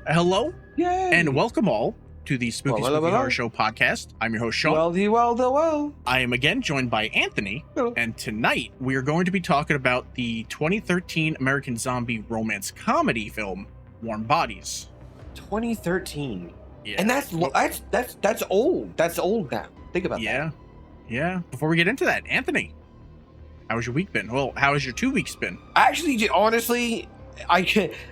Hello, Yay. and welcome all to the Spooky Horror Show podcast. I'm your host, Sean. Well. I am again joined by Anthony, and tonight we are going to be talking about the 2013 American zombie romance comedy film, Warm Bodies. 2013. Yeah. And that's old. That's old now. Think about that. Yeah. Before we get into that, Anthony, how has your week been? Well, how has your 2 weeks been? Actually, honestly, I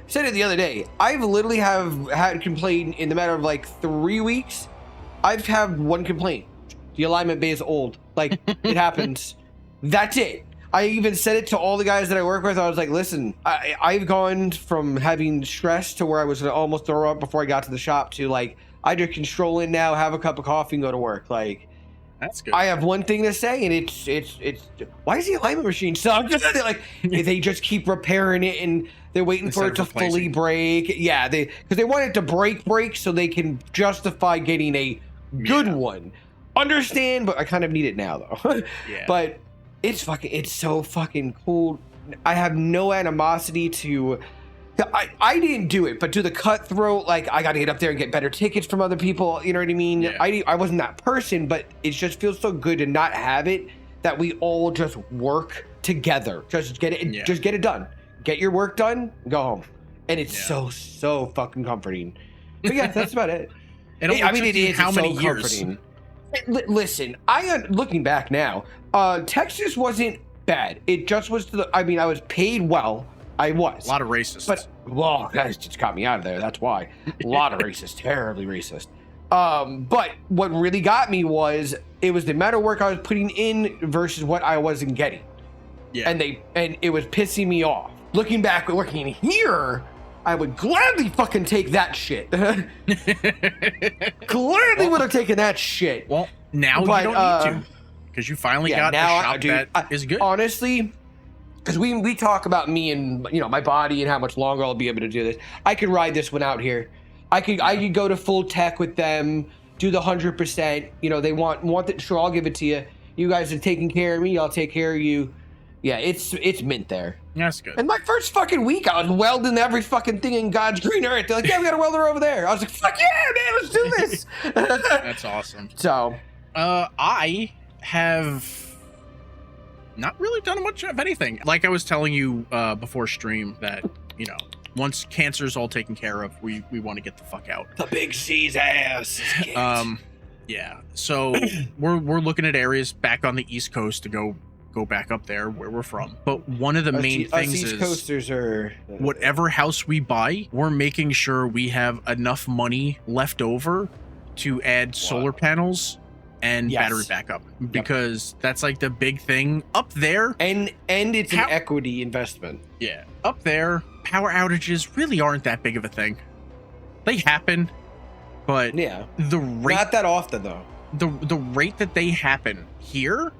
said it the other day. I've literally had complaint in the matter of like 3 weeks. I've had one complaint. The alignment bay is old. Like, it happens. That's it. I even said it to all the guys that I work with. I was like, listen, I've gone from having stress to where I was going to almost throw up before I got to the shop to like, I just can stroll in now, have a cup of coffee and go to work. Like, that's good. I have one thing to say, and it's why is the alignment machine suck? Like, they just keep repairing it and they're waiting for it to fully break. Yeah, because they want it to break so they can justify getting a good one. Understand, but I kind of need it now though. Yeah. But it's so fucking cool. I have no animosity to. I didn't do it, but to the cutthroat, like, I got to get up there and get better tickets from other people. You know what I mean? Yeah. I wasn't that person, but it just feels so good to not have it, that we all just work together. Just get it. Just get it done. Get your work done. Go home. And it's so fucking comforting. But yeah, that's about it. It is how many years? Comforting. Listen, looking back now, Texas wasn't bad. It just was. I was paid well. I was. A lot of racists. But, well, that just got me out of there. That's why. A lot of racist. Terribly racist. But what really got me was, it was the amount of work I was putting in versus what I wasn't getting. Yeah. And it was pissing me off. Looking back, working here, I would gladly fucking take that shit. Gladly would have taken that shit. Well, now you don't need to. Because you finally got a shop that is good. Honestly, because we talk about me and my body and how much longer I'll be able to do this. I could ride this one out here. I could go to full tech with them, do the 100%. They want it. Sure, I'll give it to you. You guys are taking care of me. I'll take care of you. Yeah, it's mint there. That's good. And my first fucking week, I was welding every fucking thing in God's green earth. They're like, yeah, we got a welder over there. I was like, fuck yeah, man, let's do this. That's awesome. So, I have not really done much of anything. Like I was telling you before stream that, once cancer's all taken care of, we want to get the fuck out. The big C's ass. Yeah. So we're looking at areas back on the East Coast to go back up there where we're from. But one of the main things East Coasters are whatever house we buy, we're making sure we have enough money left over to add solar panels and battery backup, because that's like the big thing up there. And it's an equity investment. Yeah. Up there, power outages really aren't that big of a thing. They happen, but the rate, not that often though. The rate that they happen here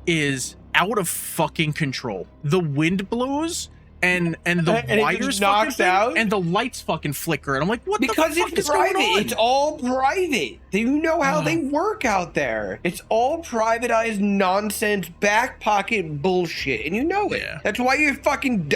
is out of fucking control. The wind blows and the wires knocks out, and the lights fucking flicker, and I'm like, what because the fuck it's is going private. on? It's all private. You know how they work out there. It's all privatized nonsense, back pocket bullshit, and you know it. Yeah. That's why your fucking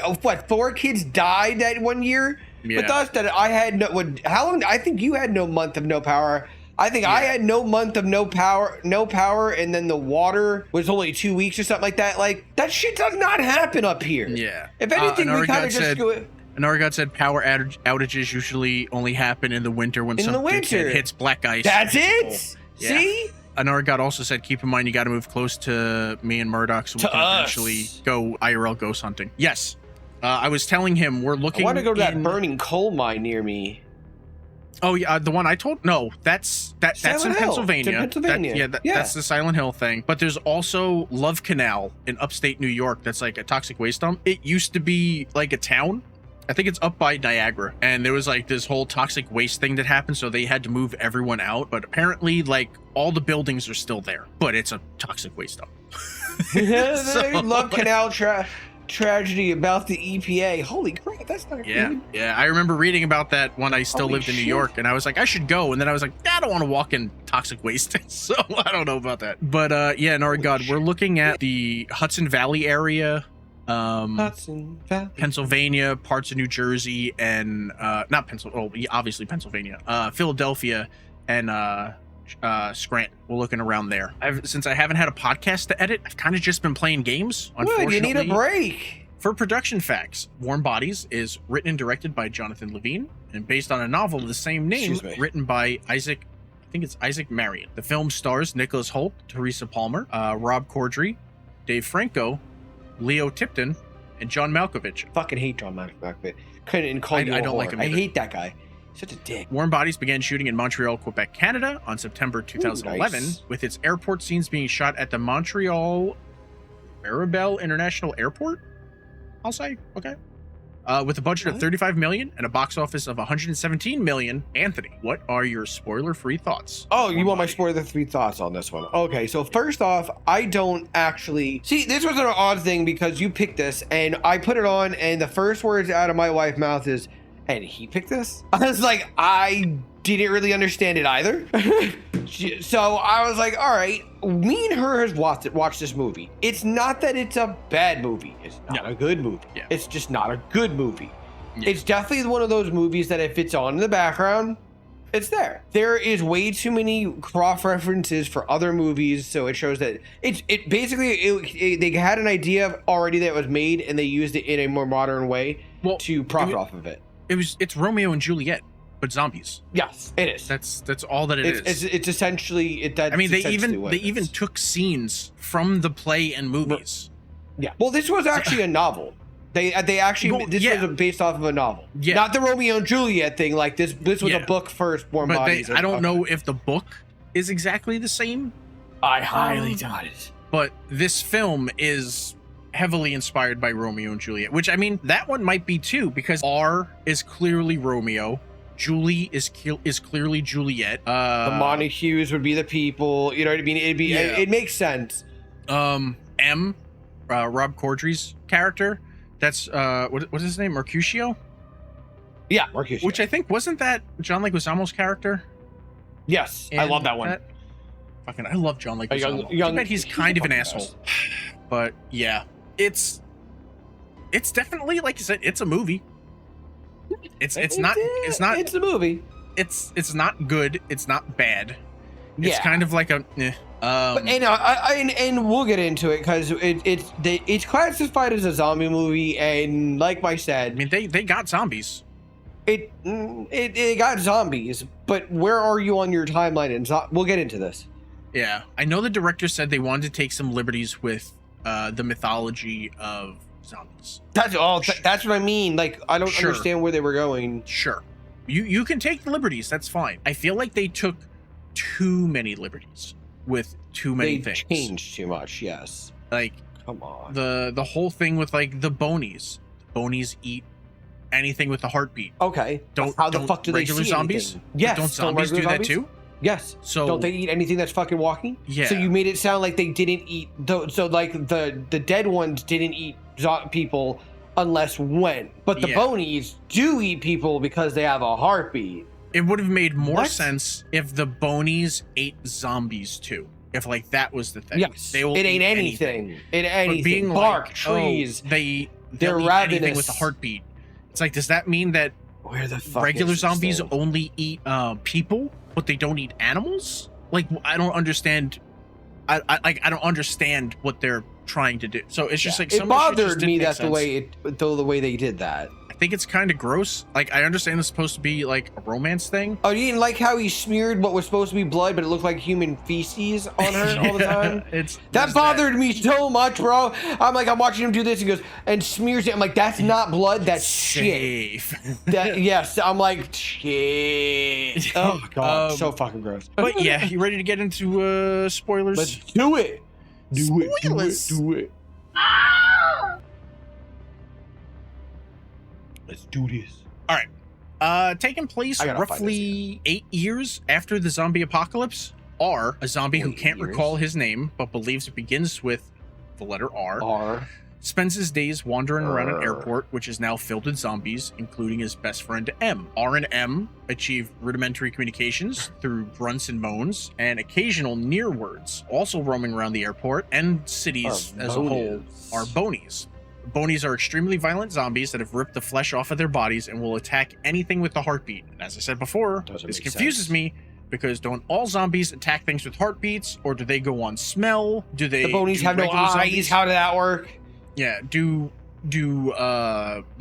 4 kids died that one year with us. That I had how long? I think you had no month of no power. I think I had no month of no power, and then the water was only 2 weeks or something like that. Like, that shit does not happen up here. Yeah. If anything, we kind of just go. Anargot said power outages usually only happen in the winter when some dickhead hits black ice. That's it. Yeah. See? Anargot also said, keep in mind you got to move close to me and Murdoch so we can eventually go IRL ghost hunting. Yes. I was telling him we're looking. I want to go to that burning coal mine near me. Oh yeah, the one I told. No, that's in Pennsylvania. That's the Silent Hill thing. But there's also Love Canal in upstate New York. That's like a toxic waste dump. It used to be like a town. I think it's up by Niagara, and there was like this whole toxic waste thing that happened, so they had to move everyone out. But apparently, like, all the buildings are still there, but it's a toxic waste dump. Love Canal tragedy about the EPA. Holy crap, that's not good. Yeah, I remember reading about that when I still lived in New York, and I was like, I should go, and then I was like, I don't want to walk in toxic waste, so I don't know about that. But Norgod, we're looking at the Hudson Valley area Pennsylvania, parts of New Jersey, and not Pennsylvania. Oh, obviously Pennsylvania, Philadelphia, and Scranton. We're looking around there. Since I haven't had a podcast to edit, I've kind of just been playing games. Unfortunately, you need a break. For production facts, Warm Bodies is written and directed by Jonathan Levine and based on a novel of the same name written by Isaac Marion. The film stars Nicholas Hoult, Teresa Palmer, Rob Corddry, Dave Franco, Leo Tipton, and John Malkovich. Fucking hate John Malkovich. Couldn't call you. I don't like him either. I hate that guy. Such a dick. Warm Bodies began shooting in Montreal, Quebec, Canada on September 2011, with its airport scenes being shot at the Montreal Mirabel International Airport. I'll say, okay. With a budget of $35 million and a box office of $117 million. Anthony, what are your spoiler-free thoughts? Oh, you want my spoiler-free thoughts on this one? Okay, so first off, I don't actually... See, this was an odd thing because you picked this, and I put it on, and the first words out of my wife's mouth is, and he picked this? I was like, I didn't really understand it either. So I was like, all right, me and her has watched this movie. It's not that it's a bad movie. It's not a good movie. Yeah. It's just not a good movie. Yeah. It's definitely one of those movies that if it's on in the background, it's there. There is way too many cross references for other movies, so it shows that they had an idea already that was made, and they used it in a more modern way to profit off of it. It's Romeo and Juliet, but zombies. Yes, it is. That's all that it is. It's essentially it. I mean, they even took scenes from the play and movies. Yeah. Well, this was actually a novel. This was based off of a novel. Yeah. Not the Romeo and Juliet thing. Like this was a book first. Warm Bodies. I don't know if the book is exactly the same. I highly doubt it. But this film is heavily inspired by Romeo and Juliet, which I mean that one might be too, because R is clearly Romeo, Julie is clearly Juliet. The Montagues would be the people, you know what I mean? It makes sense. Rob Corddry's character, that's what's his name, Mercutio? Yeah, Mercutio. Which I think wasn't that John Leguizamo's character? Yes, I love that one. I love John Leguizamo. I bet he's kind of an asshole. But yeah, it's definitely, like you said, it's a movie. It's a movie. It's not good. It's not bad. It's kind of like a. And we'll get into it because it's classified as a zombie movie, and like I said, I mean they got zombies. It got zombies, but where are you on your timeline? And we'll get into this. Yeah, I know the director said they wanted to take some liberties with the mythology of zombies. That's what I mean. Like, I don't understand where they were going. Sure, you can take the liberties. That's fine. I feel like they took too many liberties with too many things. They changed too much. Yes. Like, come on. The whole thing with like the bonies. Bonies eat anything with a heartbeat. Okay. How the fuck do they see zombies? Anything? Yes. Don't zombies do that too? Yes. So don't they eat anything that's fucking walking? Yeah. So you made it sound like they didn't eat. So like the dead ones didn't eat people unless when. But the bonies do eat people because they have a heartbeat. It would have made more sense if the bonies ate zombies too. If like that was the thing. Yes. It ain't anything. It ain't anything. Being bark, like, trees. They're eat anything with a heartbeat. It's like, does that mean that where the fuck regular zombies only eat people, but they don't eat animals? Like, I don't understand. I don't understand what they're trying to do. So it's just like it bothered me that the way they did that. I think it's kind of gross. Like, I understand it's supposed to be like a romance thing. Oh, you didn't like how he smeared what was supposed to be blood, but it looked like human feces on her all the time? That bothered me so much, bro. I'm watching him do this and goes and smears it. I'm like, that's not blood, that's shit. Yes, I'm like, shit. Oh god, so fucking gross. But yeah, you ready to get into spoilers? Let's do it. Do it. Let's do this. All right. Taking place roughly 8 years after the zombie apocalypse, R, a zombie who can't recall his name but believes it begins with the letter R, spends his days wandering around an airport which is now filled with zombies, including his best friend M. R and M achieve rudimentary communications through grunts and moans and occasional near words. Also roaming around the airport and cities as a whole are bonies. Bonies are extremely violent zombies that have ripped the flesh off of their bodies and will attack anything with the heartbeat. And as I said before, this confuses me because don't all zombies attack things with heartbeats, or do they go on smell? Do they? The Bonies have no eyes. Zombies? How did that work? Yeah. Do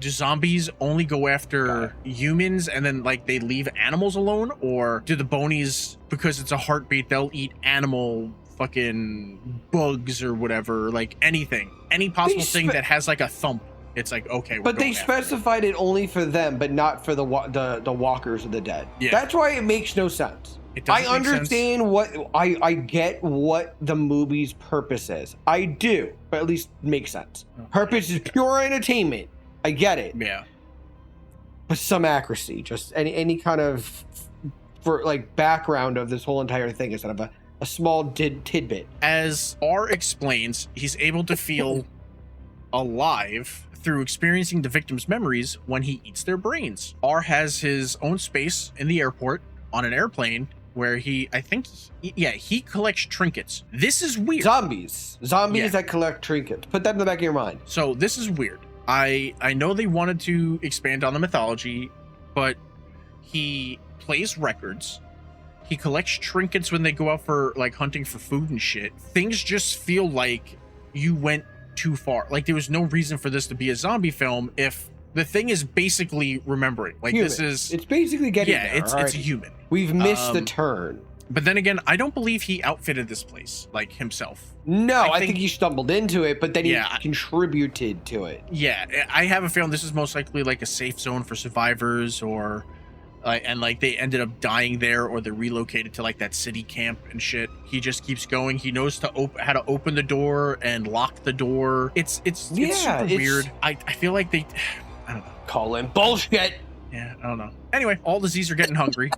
zombies only go after humans and then like they leave animals alone, or do the Bonies, because it's a heartbeat, they'll eat animal fucking bugs or whatever, like anything, any possible thing that has like a thump? It's like, okay, but they specified it only for them, but not for the walkers of the dead. Yeah, that's why it makes no sense. I understand what I get what the movie's purpose is. I do, but at least makes sense. Okay. Purpose is pure entertainment. I get it. Yeah, but some accuracy, just any kind of for like background of this whole entire thing instead of a small tidbit. As R explains, he's able to feel alive through experiencing the victim's memories when he eats their brains. R has his own space in the airport on an airplane where he collects trinkets. This is weird. Zombies that collect trinkets. Put that in the back of your mind. So this is weird. I know they wanted to expand on the mythology, but he plays records. He collects trinkets when they go out for like hunting for food and shit. Things just feel like you went too far. Like there was no reason for this to be a zombie film if the thing is basically remembering. Like human. It's basically getting there. It's a human. We've missed the turn. But then again, I don't believe he outfitted this place like himself. No, I think he stumbled into it, but then he contributed to it. Yeah, I have a feeling this is most likely like a safe zone for survivors, or and like they ended up dying there, or they're relocated to like that city camp and shit. He just keeps going. He knows how to open the door and lock the door. It's super weird. I feel like I don't know. Call him bullshit. Yeah, I don't know. Anyway, all the Z's are getting hungry.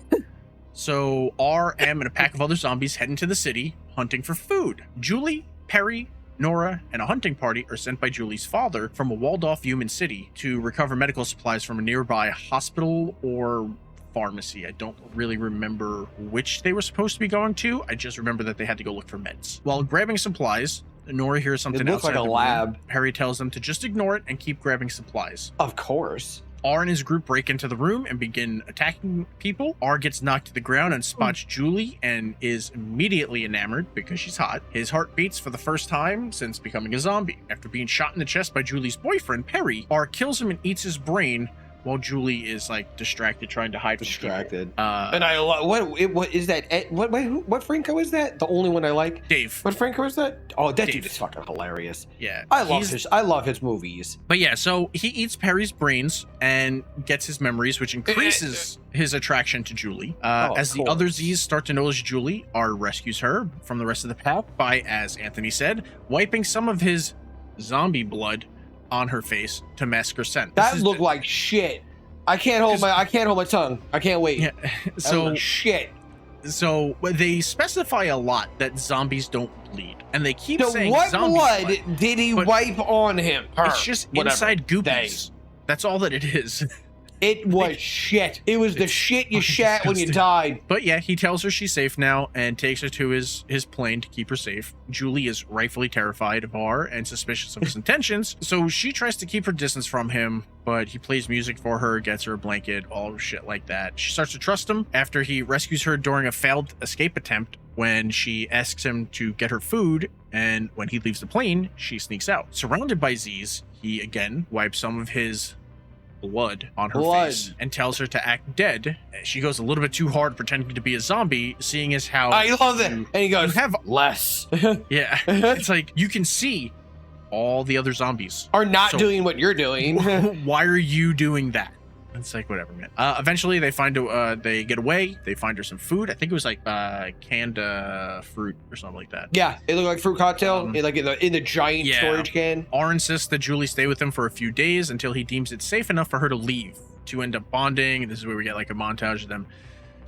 So R, M, and a pack of other zombies head into the city hunting for food. Julie, Perry, Nora, and a hunting party are sent by Julie's father from a walled-off human city to recover medical supplies from a nearby hospital or pharmacy. I don't really remember which they were supposed to be going to. I just remember that they had to go look for meds. While grabbing supplies, Nora hears something outside like a lab. Perry tells them to just ignore it and keep grabbing supplies. Of course. R and his group break into the room and begin attacking people. R gets knocked to the ground and spots Julie and is immediately enamored because she's hot. His heart beats for the first time since becoming a zombie. After being shot in the chest by Julie's boyfriend, Perry, R kills him and eats his brain while Julie is like distracted, trying to hide. Distracted. And I what is that? What Franco is that? The only one I like. Dave. What Franco is that? Oh, that dude is fucking hilarious. Yeah, I love his movies. But yeah, so he eats Perry's brains and gets his memories, which increases his attraction to Julie. As the other Z's start to notice Julie, R rescues her from the rest of the pack by, as Anthony said, wiping some of his zombie blood on her face to mask her scent. That looked like shit. I can't hold my tongue. I can't wait. Yeah, so shit. So they specify a lot that zombies don't bleed, and they keep saying what zombie blood did he wipe on him? It's just inside goopies. That's all that it is. It was shit. It was the shit you shat when you died. But yeah, he tells her she's safe now and takes her to his plane to keep her safe. Julie is rightfully terrified of R and suspicious of his intentions, so she tries to keep her distance from him, but he plays music for her, gets her a blanket, all shit like that. She starts to trust him after he rescues her during a failed escape attempt when she asks him to get her food, and when he leaves the plane, she sneaks out. Surrounded by Z's, he again wipes some of his blood on her face and tells her to act dead. She goes a little bit too hard pretending to be a zombie, seeing as how I love it. And he goes, have less. Yeah. It's like you can see all the other zombies are not doing what you're doing. Why are you doing that? It's like whatever, man. Eventually they they get away. They find her some food. I think it was like canned fruit or something like that. Yeah, it looked like fruit cocktail, like in the giant storage can. R insists that Julie stay with him for a few days until he deems it safe enough for her to leave. To end up bonding. This is where we get like a montage of them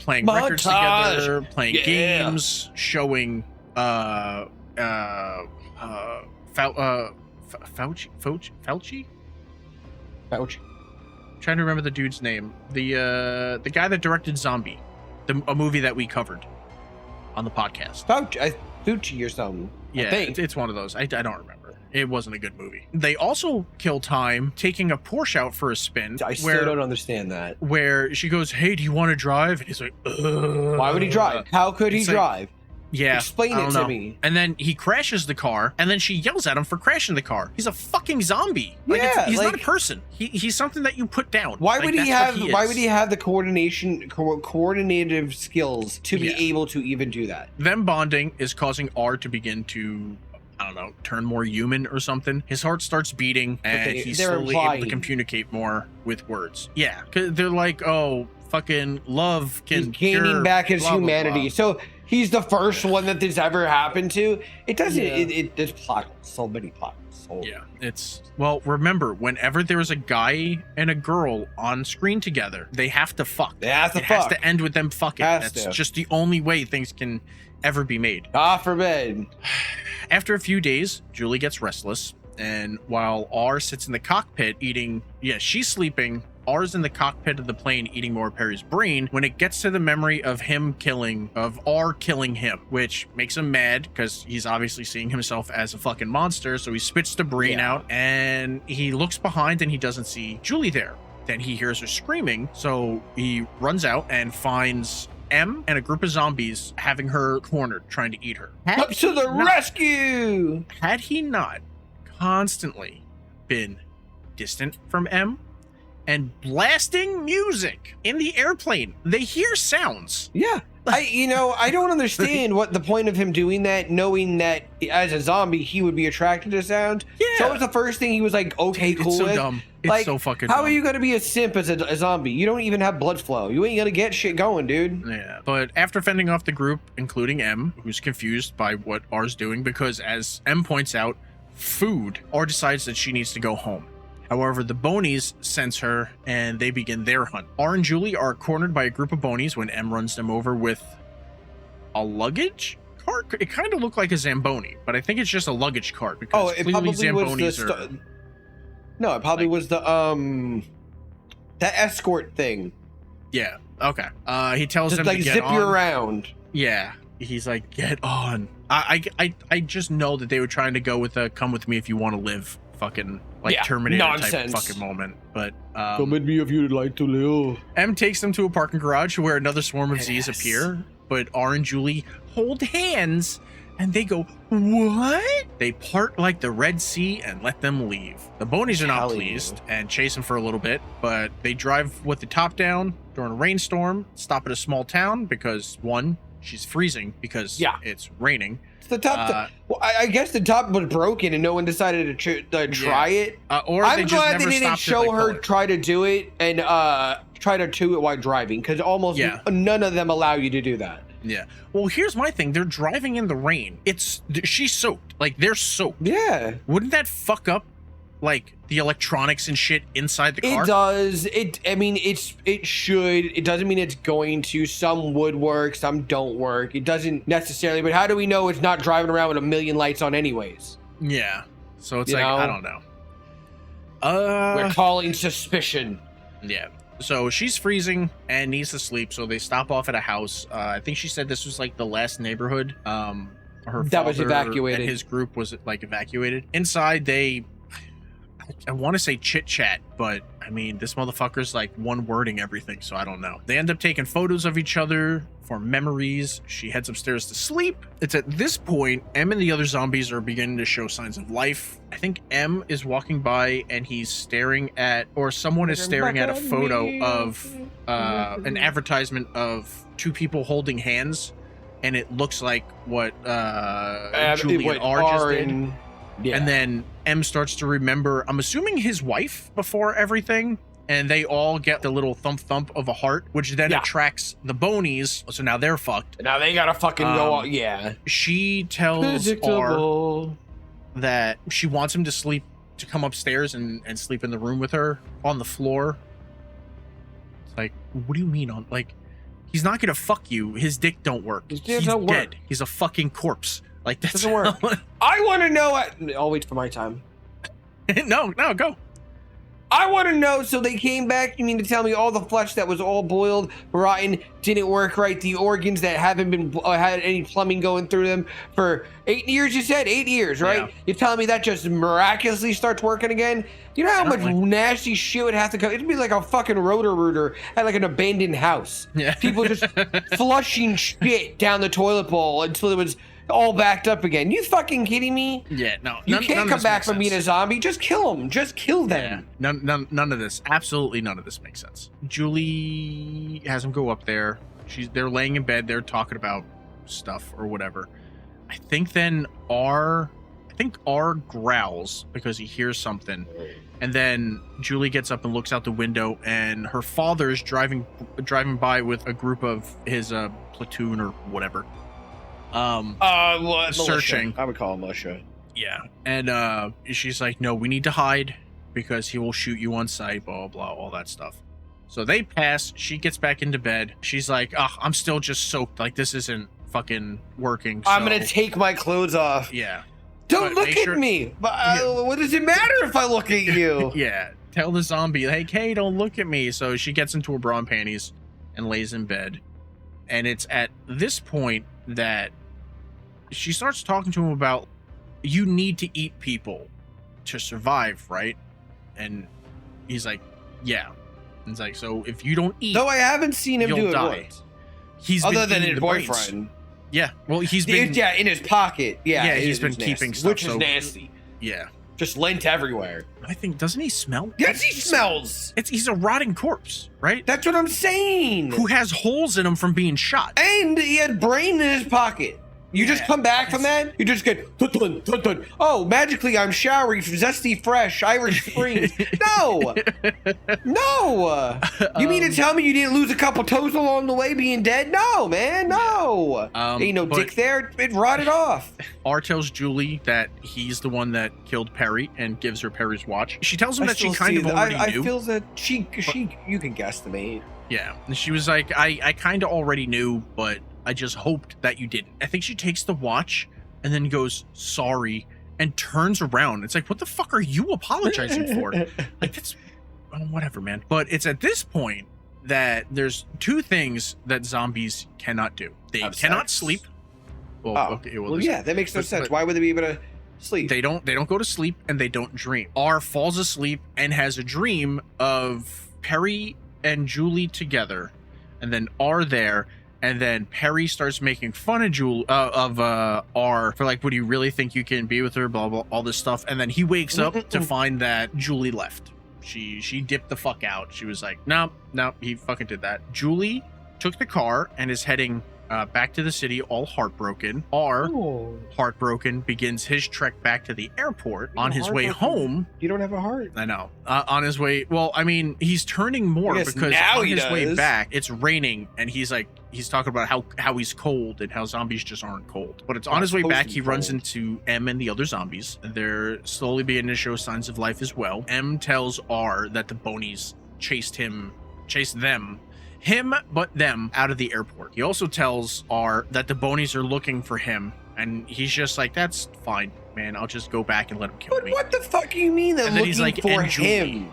playing records together, playing games, showing Fauci. Trying to remember the dude's name. The guy that directed Zombie, a movie that we covered on the podcast. Fauci or something. Yeah, it's one of those. I don't remember. It wasn't a good movie. They also kill time taking a Porsche out for a spin. I still don't understand that. Where she goes, hey, do you want to drive? And he's like, ugh. Why would he drive? How could he drive? Yeah. Explain it to me. And then he crashes the car, and then she yells at him for crashing the car. He's a fucking zombie. Like, yeah, he's not a person. He's something that you put down. Why would he have the coordinative skills to be able to even do that? Them bonding is causing R to begin to, I don't know, turn more human or something. His heart starts beating, and he's slowly able to communicate more with words. Yeah, because they're like, oh, fucking love can gaining back his humanity. Blah, blah. So he's the first one that this ever happened to. It doesn't. There's plot. So many plots. Yeah, it's, well, remember, whenever there's a guy and a girl on screen together, they have to fuck. They have to fuck. It has to end with them fucking. That's just the only way things can ever be made. God forbid. After a few days, Julie gets restless, and while R sits in the cockpit eating, she's sleeping, R's in the cockpit of the plane eating more Perry's brain when it gets to the memory of R killing him, which makes him mad because he's obviously seeing himself as a fucking monster. So he spits the brain out, and he looks behind and he doesn't see Julie there. Then he hears her screaming, so he runs out and finds M and a group of zombies having her cornered, trying to eat her. Up to the rescue! Had he not constantly been distant from M and blasting music in the airplane, they hear sounds. Yeah. I don't understand what the point of him doing that, knowing that as a zombie he would be attracted to sound. Yeah. So it was the first thing he was like, okay, cool. It's so dumb. It's so fucking how dumb. Are you gonna be a simp as a zombie? You don't even have blood flow. You ain't gonna get shit going, dude. Yeah. But after fending off the group, including M, who's confused by what R's doing, because as M points out, food, R decides that she needs to go home. However, the Bonies sense her, and they begin their hunt. R and Julie are cornered by a group of Bonies when M runs them over with a luggage cart. It kind of looked like a Zamboni, but I think it's just a luggage cart, because it probably was no, it probably was the that escort thing. Yeah. Okay. He tells them to get zip on. you around. Yeah. He's like, get on. I just know that they were trying to go with a "come with me if you want to live" fucking Terminator type fucking moment. But come with me if you'd like to live. M takes them to a parking garage where another swarm of Z's appear, but R and Julie hold hands and they go, what? They part like the Red Sea and let them leave. The Bonies are not pleased and chase them for a little bit, but they drive with the top down during a rainstorm, stop at a small town because, one, she's freezing because it's raining. The top, well, I guess the top was broken and no one decided to try it. Or I'm glad they didn't show her try to do it and try to do it while driving, because almost none of them allow you to do that. Yeah. Well, here's my thing. They're driving in the rain. She's soaked. Like, they're soaked. Yeah. Wouldn't that fuck up, like, the electronics and shit inside the car? It does. I mean, it should. It doesn't mean it's going to. Some would work, some don't work. It doesn't necessarily, but how do we know it's not driving around with a million lights on anyways? Yeah. So it's I don't know. We're calling suspicion. Yeah. So she's freezing and needs to sleep, so they stop off at a house. I think she said this was like the last neighborhood. Her that was evacuated. And his group was like evacuated. Inside, I want to say chit chat, but I mean, this motherfucker's like one wording everything, so I don't know. They end up taking photos of each other for memories. She heads upstairs to sleep. It's at this point, M and the other zombies are beginning to show signs of life. I think M is walking by and he's staring at, or someone is staring at a photo of an advertisement of two people holding hands, and it looks like what Julie and R just did. Yeah. And then M starts to remember, I'm assuming his wife before everything, and they all get the little thump of a heart, which then attracts the Bonies, so now they're fucked. Now they gotta fucking go out, She tells R that she wants him to come upstairs and sleep in the room with her on the floor. It's like, what do you mean he's not gonna fuck you, his dick don't work. He's dead. He's a fucking corpse. Like, that doesn't work. I want to know. I'll wait for my time. No, go. I want to know, so they came back, you mean to tell me all the flesh that was all boiled, rotten, didn't work right, the organs that haven't been had any plumbing going through them for 8 years, you said? 8 years, right? Yeah. You're telling me that just miraculously starts working again? You know how much nasty shit would have to come? It'd be like a fucking rotor-rooter at like an abandoned house. Yeah. People just flushing shit down the toilet bowl until it was all backed up again. You fucking kidding me? Yeah, no. You can't come back from being a zombie. Just kill them. Just kill them. Yeah. None of this. Absolutely none of this makes sense. Julie has him go up there. They're laying in bed. They're talking about stuff or whatever. I think R growls because he hears something. And then Julie gets up and looks out the window, and her father's driving by with a group of his platoon or whatever. Searching. I would call him militia. Yeah. And she's like, no, we need to hide because he will shoot you on sight, blah, blah, all that stuff. So they pass. She gets back into bed. She's like, I'm still just soaked. Like, this isn't fucking working. I'm going to take my clothes off. Yeah. Don't look at me. What does it matter if I look at you? Yeah. Tell the zombie, like, hey, don't look at me. So she gets into her bra and panties and lays in bed. And it's at this point that she starts talking to him about, you need to eat people to survive, right? And he's like, yeah. And it's like, so if you don't eat, though I haven't seen him do it die. once. He's other than his boyfriend. Brains. Yeah, well, he's been in his pocket. Yeah, he's been keeping stuff, which is nasty. Yeah, just lint everywhere. I think, doesn't he smell? Yes, he smells. He's a rotting corpse, right? That's what I'm saying. Who has holes in him from being shot, and he had brain in his pocket. You just come back from that? You just get, oh, magically I'm showery, zesty, fresh, Irish Springs. No! No! You mean to tell me you didn't lose a couple toes along the way being dead? No, man, no! Ain't no dick there. It rotted off. R tells Julie that he's the one that killed Perry and gives her Perry's watch. She tells him that she kind of already knew. I feel that she you can guesstimate. Yeah, and she was like, I kind of already knew, but I just hoped that you didn't. I think she takes the watch and then goes, sorry, and turns around. It's like, what the fuck are you apologizing for? Like, that's whatever, man. But it's at this point that there's two things that zombies cannot do. They cannot sleep. Well, yeah, that makes no sense. Why would they be able to sleep? They don't go to sleep, and they don't dream. R falls asleep and has a dream of Perry and Julie together, and then R there. And then Perry starts making fun of R for like, would you really think you can be with her? Blah, blah, all this stuff. And then he wakes up to find that Julie left. She dipped the fuck out. She was like, no, he fucking did that. Julie took the car and is heading back to the city, all heartbroken. R, heartbroken, begins his trek back to the airport. On his way home. You don't have a heart. I know. On his way, well, I mean, he's turning more because on his way back, it's raining, and he's talking about how he's cold and how zombies just aren't cold. But it's on his way back, he runs into M and the other zombies. They're slowly beginning to show signs of life as well. M tells R that the Bonies chased them, but them, out of the airport. He also tells R that the Bonies are looking for him, and he's just like, that's fine, man. I'll just go back and let him kill me. What the fuck do you mean they're looking for him?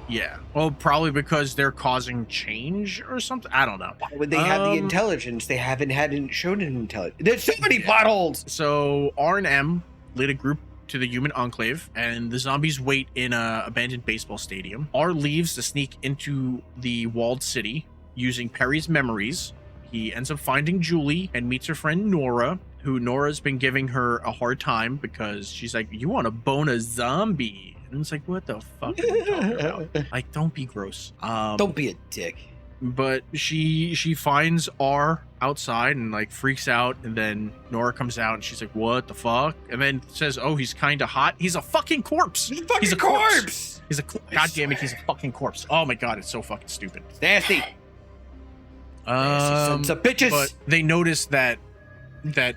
Yeah. Well, probably because they're causing change or something. I don't know. Why would they have the intelligence? They haven't shown an intelligence. There's so many plot holes. So R and M lead a group to the human enclave, and the zombies wait in a abandoned baseball stadium. R leaves to sneak into the walled city using Perry's memories. He ends up finding Julie and meets her friend Nora, who Nora's been giving her a hard time because she's like, you want to bone a zombie? And it's like, what the fuck are you talking about? Like, don't be gross. Don't be a dick. But she finds R outside and like freaks out, and then Nora comes out and she's like, what the fuck? And then says, oh, he's kind of hot. He's a fucking corpse. He's a corpse. God damn it, he's a fucking corpse. Oh my god, it's so fucking stupid. It's nasty. Sons of bitches. But they notice that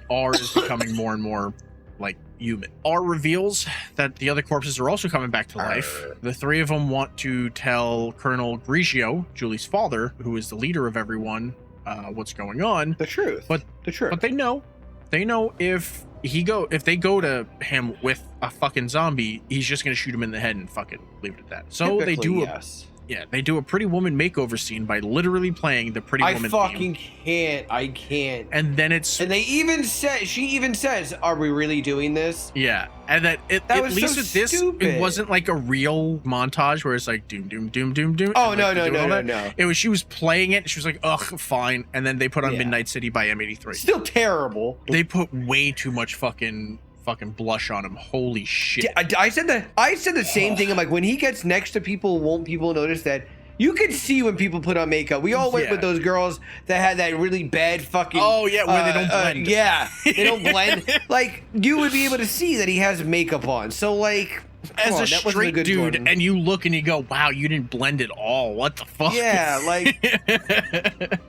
R is becoming more and more like human. R reveals that the other corpses are also coming back to life. The three of them want to tell Colonel Grigio, Julie's father, who is the leader of everyone, what's going on. The truth. But they know if if they go to him with a fucking zombie, he's just gonna shoot him in the head and fucking leave it at that. So they do they do a Pretty Woman makeover scene by literally playing the Pretty Woman theme. I can't. And then they even she even says, "Are we really doing this?" Yeah, and at least with this, it wasn't like a real montage where it's like doom doom doom doom doom. Oh no. It was, she was playing it. She was like, ugh, fine. And then they put on Midnight City by M83. Still terrible. They put way too much fucking blush on him. Holy shit. I said the same thing. I'm like, when he gets next to people, won't people notice that? You can see when people put on makeup. We all went with those girls that had that really bad fucking. Oh yeah, where they don't blend. They don't blend. Like, you would be able to see that he has makeup on. So like, as a straight dude, and you look and you go, wow, you didn't blend at all. What the fuck? Yeah, like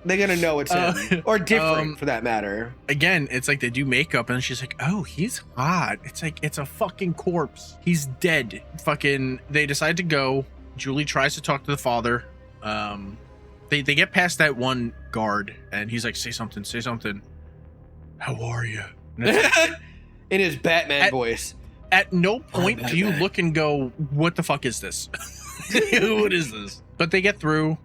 they're gonna know it's him or different for that matter. Again, it's like they do makeup and she's like, oh, he's hot. It's like, it's a fucking corpse. He's dead. Fucking, they decide to go. Julie tries to talk to the father. They get past that one guard and he's like, say something. How are you? In his Batman voice. At no point do you look and go, what the fuck is this? What is this? But they get through.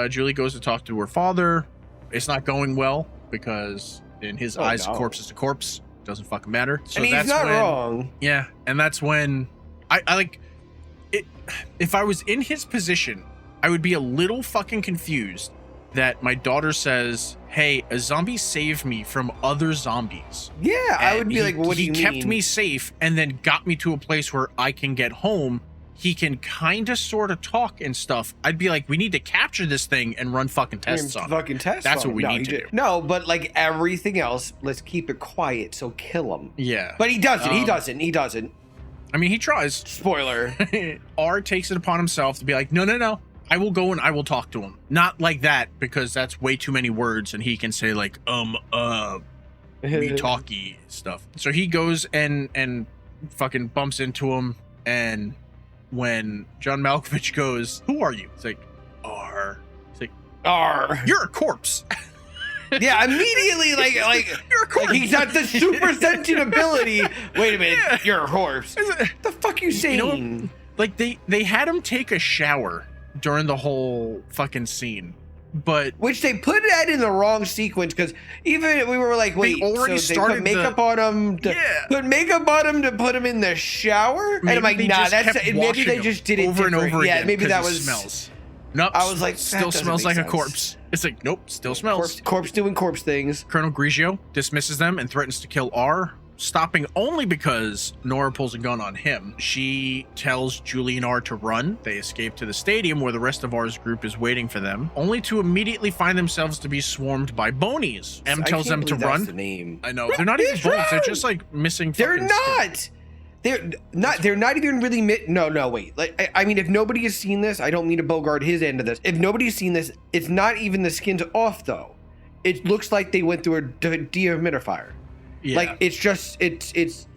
Julie goes to talk to her father. It's not going well because in his eyes, a corpse is a corpse. Doesn't fucking matter. So and he's not wrong. Yeah, and that's when I like it. If I was in his position, I would be a little fucking confused that my daughter says, hey, a zombie saved me from other zombies. Yeah, I would be like, what do you mean? He kept me safe and then got me to a place where I can get home. He can kind of sort of talk and stuff. I'd be like, we need to capture this thing and run fucking tests on it. That's what we need to do. No, but like everything else, let's keep it quiet, so kill him. Yeah. But he doesn't. He doesn't. I mean, he tries. Spoiler. R takes it upon himself to be like, no. I will go and I will talk to him. Not like that, because that's way too many words and he can say like, me talky stuff. So he goes and fucking bumps into him, and when John Malkovich goes, who are you? It's like, R. It's like, R. You're a corpse. Yeah, immediately like you're a corpse. Like he's got the super sentient ability. Wait a minute, you're a corpse. The fuck you saying? You know, like they had him take a shower during the whole fucking scene, but which they put that in the wrong sequence, because even we were like, wait, they already started put makeup on him to put makeup on him to put him in the shower, maybe and I'm like, nah, that's maybe they just did it over and over again. Yeah, maybe that was smells. Nope. I was like, still smells like a corpse. It's like, nope, still smells. Corpse doing corpse things. Colonel Grigio dismisses them and threatens to kill R, stopping only because Nora pulls a gun on him. She tells Julie and R to run. They escape to the stadium where the rest of R's group is waiting for them, only to immediately find themselves to be swarmed by bonies. M tells them to run. The name. I know. They're not even bonies. They're just like missing. They're not. Skin. They're not even really no wait. Like I mean, if nobody has seen this, I don't mean to bogart his end of this. If nobody's seen this, it's not even the skin's off though. It looks like they went through a dehumidifier. Yeah. Like it's just it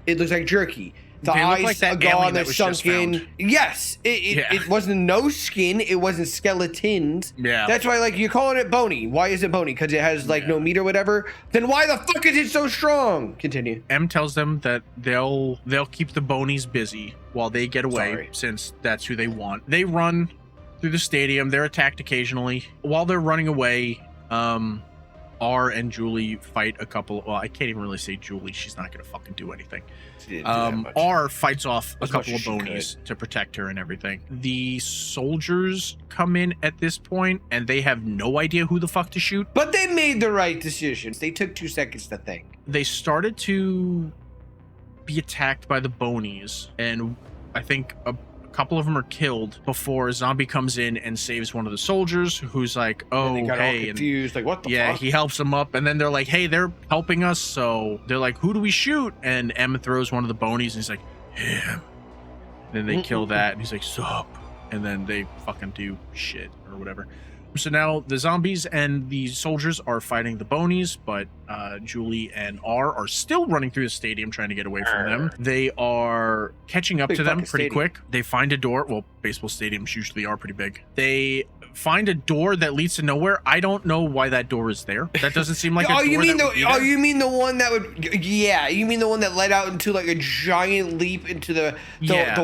looks like jerky. The eyes are gone, they're sunken. Yes, it wasn't no skin, it wasn't skeletons. Yeah, that's why like you're calling it bony. Why is it bony? Because it has like no meat or whatever. Then why the fuck is it so strong? Continue. M tells them that they'll keep the bonies busy while they get away, since that's who they want. They run through the stadium. They're attacked occasionally. While they're running away, R and Julie fight a couple. Well, I can't even really say Julie. She's not gonna fucking do anything. R fights off a couple of bonies to protect her and everything. The soldiers come in at this point and they have no idea who the fuck to shoot. But they made the right decisions. They took 2 seconds to think. They started to be attacked by the bonies, and I think a couple of them are killed before a zombie comes in and saves one of the soldiers, who's like, oh, and they got hey, all confused, like what the fuck? He helps them up, and then they're like, hey, they're helping us, so they're like, who do we shoot? And M throws one of the bonies and he's like, him. And then they kill that and he's like, sup, and then they fucking do shit or whatever. So now the zombies and the soldiers are fighting the bonies, but Julie and R are still running through the stadium trying to get away from them. They are catching up to them pretty quick. They find a door. Well, baseball stadiums usually are pretty big. They find a door that leads to nowhere. I don't know why that door is there. That doesn't seem like a door. You mean the one that would? Yeah, you mean the one that led out into like a giant leap into the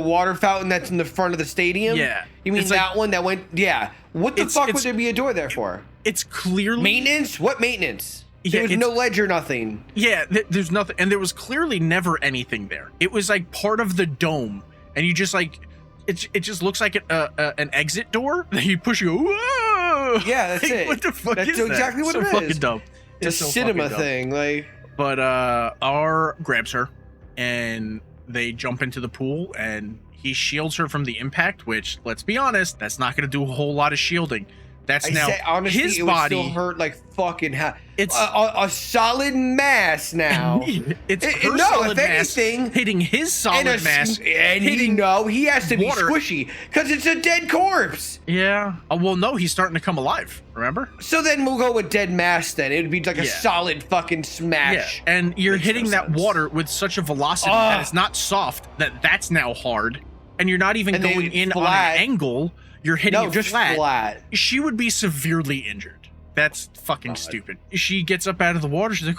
water fountain that's in the front of the stadium? Yeah. You mean that one that went? Yeah. What the fuck would there be a door there for? It's clearly maintenance. What maintenance? There was no ledge or nothing. Yeah, there's nothing, and there was clearly never anything there. It was like part of the dome, and you just like. It just looks like an exit door that you push. You go, whoa! Yeah, that's it. What the fuck that's is that? exactly what so it is. Fucking dumb. It's a cinema thing, like. But R grabs her, and they jump into the pool, and he shields her from the impact. Which, let's be honest, that's not going to do a whole lot of shielding. That's honestly, his it body. Would still hurt like fucking hell. It's a solid mass now. It's her solid mass hitting his solid mass, and he has to be squishy because it's a dead corpse. Yeah. Well, no, he's starting to come alive. Remember? So then we'll go with dead mass. Then it would be like a solid fucking smash. Yeah. And you're hitting that water with such a velocity that it's not soft. That's now hard, and you're not even going in on an angle. You're hitting it just flat. She would be severely injured. That's fucking stupid. She gets up out of the water. She's like,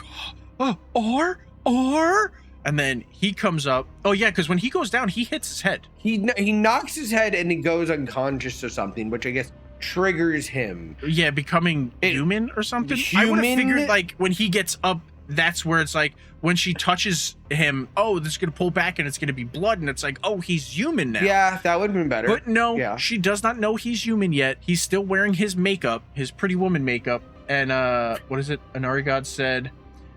oh, R. And then he comes up. Oh, yeah, because when he goes down, he hits his head. He knocks his head and he goes unconscious or something, which I guess triggers him. Yeah, becoming human or something. I would have figured, like, when he gets up, that's where it's like, when she touches him, this is going to pull back and it's going to be blood. And it's like, oh, he's human now. Yeah, that would have been better. But no, she does not know he's human yet. He's still wearing his makeup, his pretty woman makeup. And what is it? Anari God said,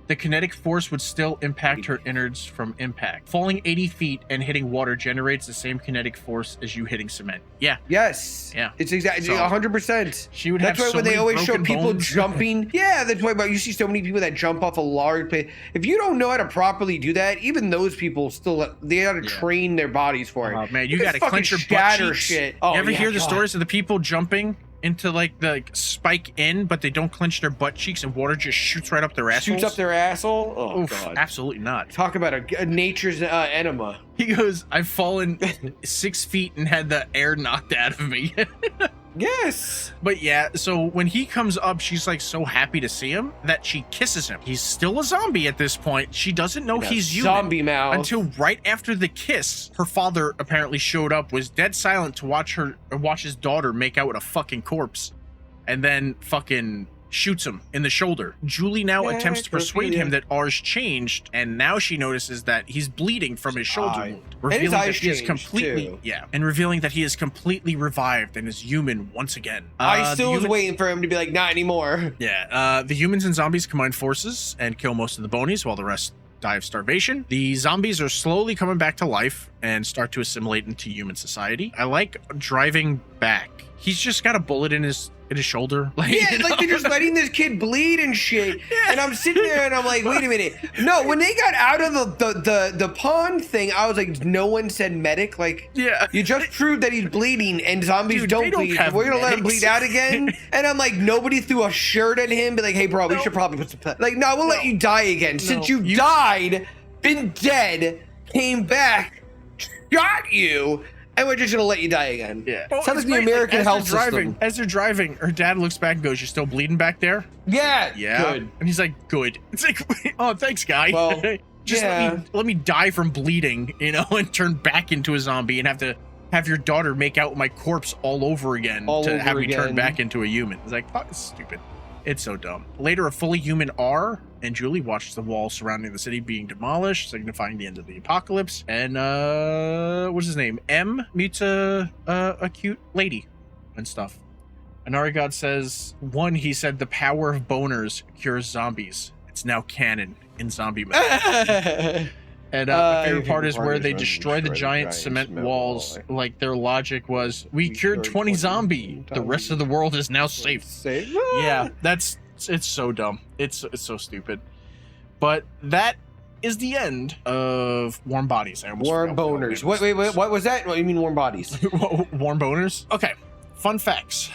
the kinetic force would still impact her innards from impact. Falling 80 feet and hitting water generates the same kinetic force as you hitting cement. Yeah. Yes. Yeah. It's exactly 100%. She would That's have why so when they many always show broken people bones. jumping. Yeah, that's why you see so many people that jump off a large place. If you don't know how to properly do that, even those people they got to train their bodies for it. Oh man, you got to clench your butt cheeks. Shit. You ever hear the stories of the people jumping into like the spike in, but they don't clench their butt cheeks and water just shoots right up their asshole? Shoots up their asshole? Oh, oof, God. Absolutely not. Talk about a nature's enema. He goes, I've fallen 6 feet and had the air knocked out of me. Yes. But yeah, so when he comes up, she's like so happy to see him that she kisses him. He's still a zombie at this point. She doesn't know he's human. Zombie mouth. Until right after the kiss, her father apparently showed up, was dead silent to watch his daughter make out with a fucking corpse, and then fucking shoots him in the shoulder. Julie now attempts to persuade him that R's changed, and now she notices that he's bleeding from his shoulder wound, revealing that he is completely and revealing that he is completely revived and is human once again. I still was waiting for him to be like, not anymore. Yeah, the humans and zombies combine forces and kill most of the bonies while the rest die of starvation. The zombies are slowly coming back to life and start to assimilate into human society. I like driving back. He's just got a bullet in his shoulder. Like, yeah, like they're just letting this kid bleed and shit. Yeah. And I'm sitting there and I'm like, wait a minute. No, when they got out of the pond thing, I was like, no one said medic. Like, you just proved that he's bleeding and zombies don't bleed. We're gonna let him bleed out again. And I'm like, nobody threw a shirt at him, be like, hey bro, we should probably put some like, no, we'll let you die again. Since you died, been dead, came back, shot you, and we're just gonna let you die again. Yeah. Well, sounds like the American health system. As they're driving, her dad looks back and goes, "You're still bleeding back there?" Yeah. Yeah. Good. And he's like, "Good." It's like, oh, thanks, guy. Well, just let me die from bleeding, and turn back into a zombie and have your daughter make out with my corpse all over again to have me turn back into a human. It's like, fuck, it's stupid. It's so dumb. Later, a fully human R and Julie watched the wall surrounding the city being demolished, signifying the end of the apocalypse. And what's his name? M meets a cute lady and stuff. Anari God says, he said the power of boners cures zombies. It's now canon in zombie mode. And my favorite part is where they destroy the giant cement walls. Like, their logic was, we cured 20 zombie. The rest of the world is now safe. Yeah, it's so dumb. It's so stupid. But that is the end of Warm Bodies. Warm boners. Wait, what was that? What do you mean warm bodies? Warm boners? Okay, fun facts.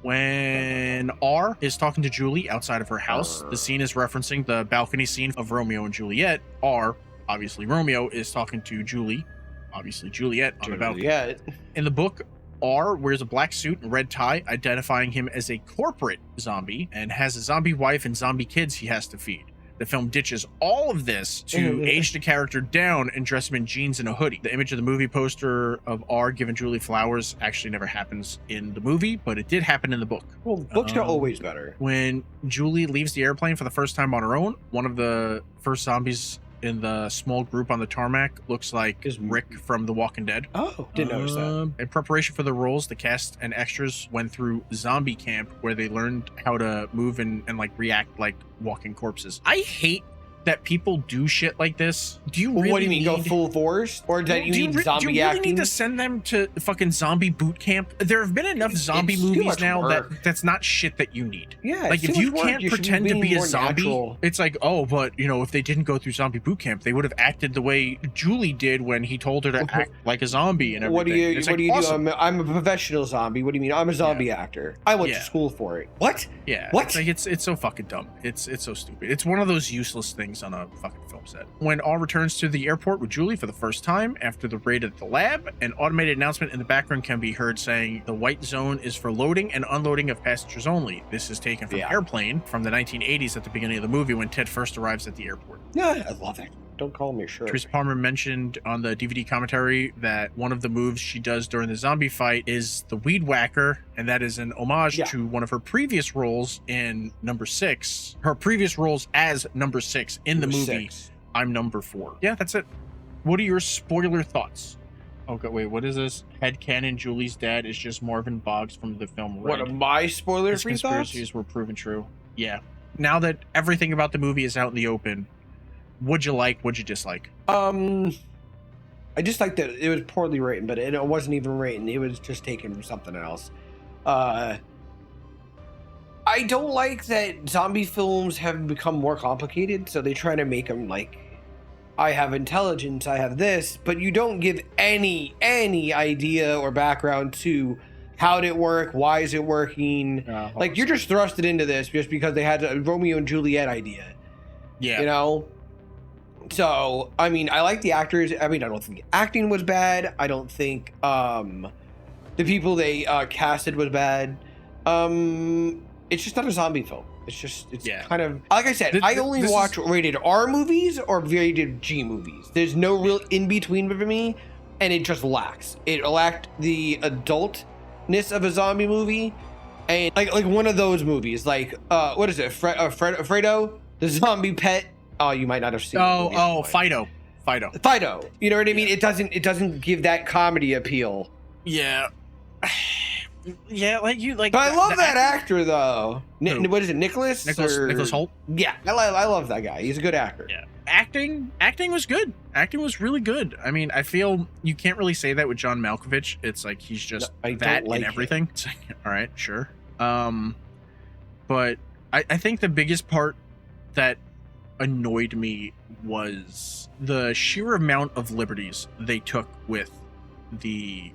When R is talking to Julie outside of her house, the scene is referencing the balcony scene of Romeo and Juliet. R, obviously Romeo, is talking to Julie, obviously Juliet, on the balcony. In the book, R wears a black suit and red tie, identifying him as a corporate zombie, and has a zombie wife and zombie kids he has to feed. The film ditches all of this to age the character down and dress him in jeans and a hoodie. The image of the movie poster of R giving Julie flowers actually never happens in the movie, but it did happen in the book. Well, books are always better. When Julie leaves the airplane for the first time on her own, one of the first zombies in the small group on the tarmac looks like Rick from The Walking Dead. Oh, didn't notice that. In preparation for the roles, the cast and extras went through zombie camp where they learned how to move and like react like walking corpses. I hate that people do shit like this. Do you really what do you mean, go full force? Or that you need zombie acting? Do you really acting? need to send them to fucking zombie boot camp? There have been enough zombie movies now that's not shit that you need. Yeah, like if you can't pretend to be a zombie, natural. It's like, oh, but you know, if they didn't go through zombie boot camp, they would have acted the way Julie did when he told her to act like a zombie and everything. What do you do? I'm a professional zombie. What do you mean? I'm a zombie actor. I went to school for it. What? Yeah. What? It's like it's so fucking dumb. It's so stupid. It's one of those useless things on a fucking film set. When R returns to the airport with Julie for the first time after the raid at the lab, an automated announcement in the background can be heard saying the white zone is for loading and unloading of passengers only. This is taken from Airplane from the 1980s at the beginning of the movie when Ted first arrives at the airport. Yeah, I love it. Don't call me sure. Teresa Palmer mentioned on the DVD commentary that one of the moves she does during the zombie fight is the weed whacker, and that is an homage to one of her previous roles in number 6. Her previous roles as number 6 in the movie. I'm number 4. Yeah, that's it. What are your spoiler thoughts? Oh, God, wait, what is this? Headcanon, Julie's dad is just Marvin Boggs from the film Red. What are my spoiler-free thoughts? Conspiracies were proven true. Yeah. Now that everything about the movie is out in the open, what'd you like? What'd you dislike? I just liked that it was poorly written, but it wasn't even written. It was just taken from something else. I don't like that zombie films have become more complicated, so they try to make them like, I have intelligence, I have this, but you don't give any idea or background to how did it work, why is it working. Like, you're just thrusted into this just because they had a Romeo and Juliet idea. Yeah. You know? So, I mean, I like the actors. I mean, I don't think the acting was bad. I don't think the people they casted was bad. It's just not a zombie film. It's kind of, like I said, I only watch rated R movies or rated G movies. There's no real in between for me, and it just lacks. It lacked the adultness of a zombie movie, and like one of those movies, like what is it, Fredo, the zombie pet. Oh, you might not have seen. Fido. You know what I mean? It doesn't give that comedy appeal. Yeah. Yeah, like you like. But I love that actor though. What is it, Nicholas Hoult? Yeah, I love that guy. He's a good actor. Yeah, acting was good. Acting was really good. I mean, I feel you can't really say that with John Malkovich. It's like he's just that in everything. It's like, all right, sure. But I think the biggest part that annoyed me was the sheer amount of liberties they took with the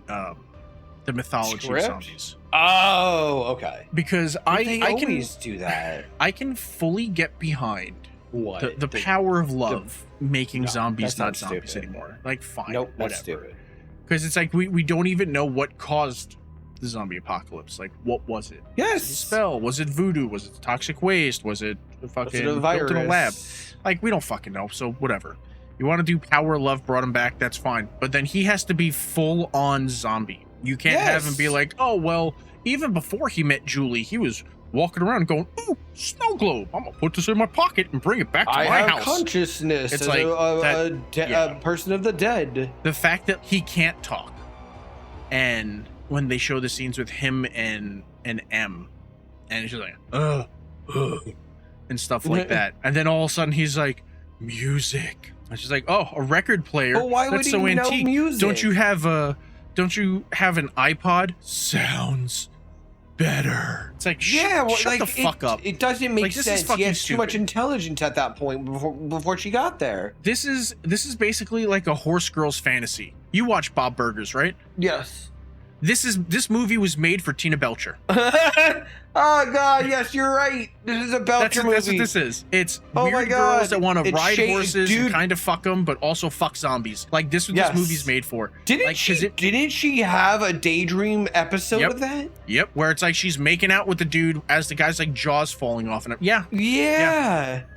mythology of zombies. Oh, okay. Because I can do that. I can fully get behind the power of love making zombies not zombies anymore. Like, fine, nope, whatever. That's stupid. Because it's like we don't even know what caused the zombie apocalypse. Like, what was it? Yes. Was it a spell? Was it voodoo? Was it toxic waste? Was it fucking a virus? Built in a lab? Like, we don't fucking know. So whatever. You want to do power of love, brought him back, that's fine. But then he has to be full on zombie. You can't have him be like, oh, well, even before he met Julie, he was walking around going, ooh, snow globe. I'm going to put this in my pocket and bring it back to my house. I have consciousness. It's like a person of the dead. The fact that he can't talk. And when they show the scenes with him and M, and it's just like, and stuff like that. And then all of a sudden he's like, music. And she's like, oh, a record player. Well, why That's would so he antique. know music? Don't you have an iPod? Sounds better. It's like, shut the fuck up. It doesn't make sense. He has too much intelligence at that point before she got there. This is basically like a horse girl's fantasy. You watch Bob Burgers, right? Yes. this movie was made for Tina Belcher. Oh God, yes, you're right. This is a Belcher movie. That's what this is. It's weird girls that want to ride horses and kind of fuck them, but also fuck zombies. Like this, what this movie's made for. Didn't she have a daydream episode of that? Yep, where it's like she's making out with the dude as the guy's like jaws falling off, and yeah.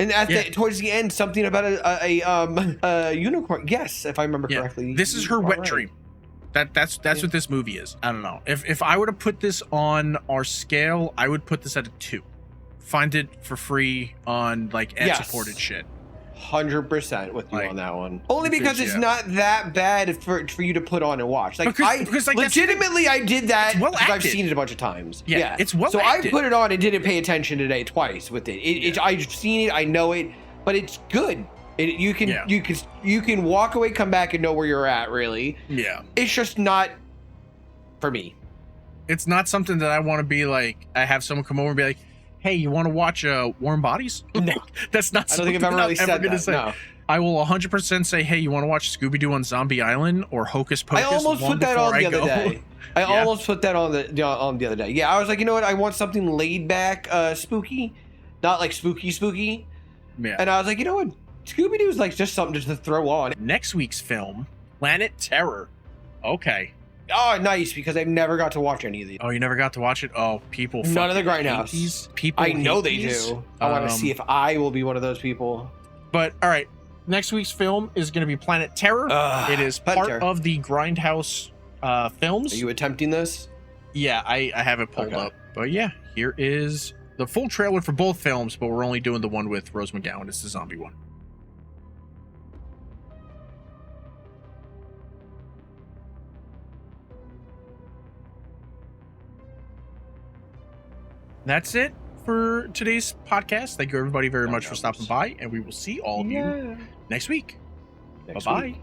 And towards the end, something about a unicorn. Yes, if I remember correctly. This is her wet dream. That's what this movie is. I don't know. If I were to put this on our scale, I would put this at a 2. Find it for free on like ad supported shit. 100% with you on that one. Only because it's not that bad for you to put on and watch. Like because legitimately I did that because I've seen it a bunch of times. Yeah. It's well so acted. I put it on and didn't pay attention today twice with it. I've seen it, I know it, but it's good. You can walk away, come back, and know where you're at. Really, it's just not for me. It's not something that I want to be like. I have someone come over and be like, "Hey, you want to watch Warm Bodies?" No, that's not. I don't think I've ever really said that. Say. No. I will 100% say, "Hey, you want to watch Scooby Doo on Zombie Island or Hocus Pocus?" I almost put that on the other day. I almost put that on the other day. Yeah, I was like, you know what? I want something laid back, spooky, not like spooky. Yeah. And I was like, you know what? Scooby-Doo is like just something just to throw on. Next week's film, Planet Terror. Okay. Oh, nice, because I've never got to watch any of these. Oh, you never got to watch it? Oh, people. None of the grindhouse. People. I know they do. I want to see if I will be one of those people. But all right, next week's film is going to be Planet Terror. It is part of the Grindhouse films. Are you attempting this? Yeah, I have it pulled up. But yeah, here is the full trailer for both films, but we're only doing the one with Rose McGowan. It's the zombie one. That's it for today's podcast. Thank you everybody very much for stopping by, and we will see all of you next week. Bye-bye.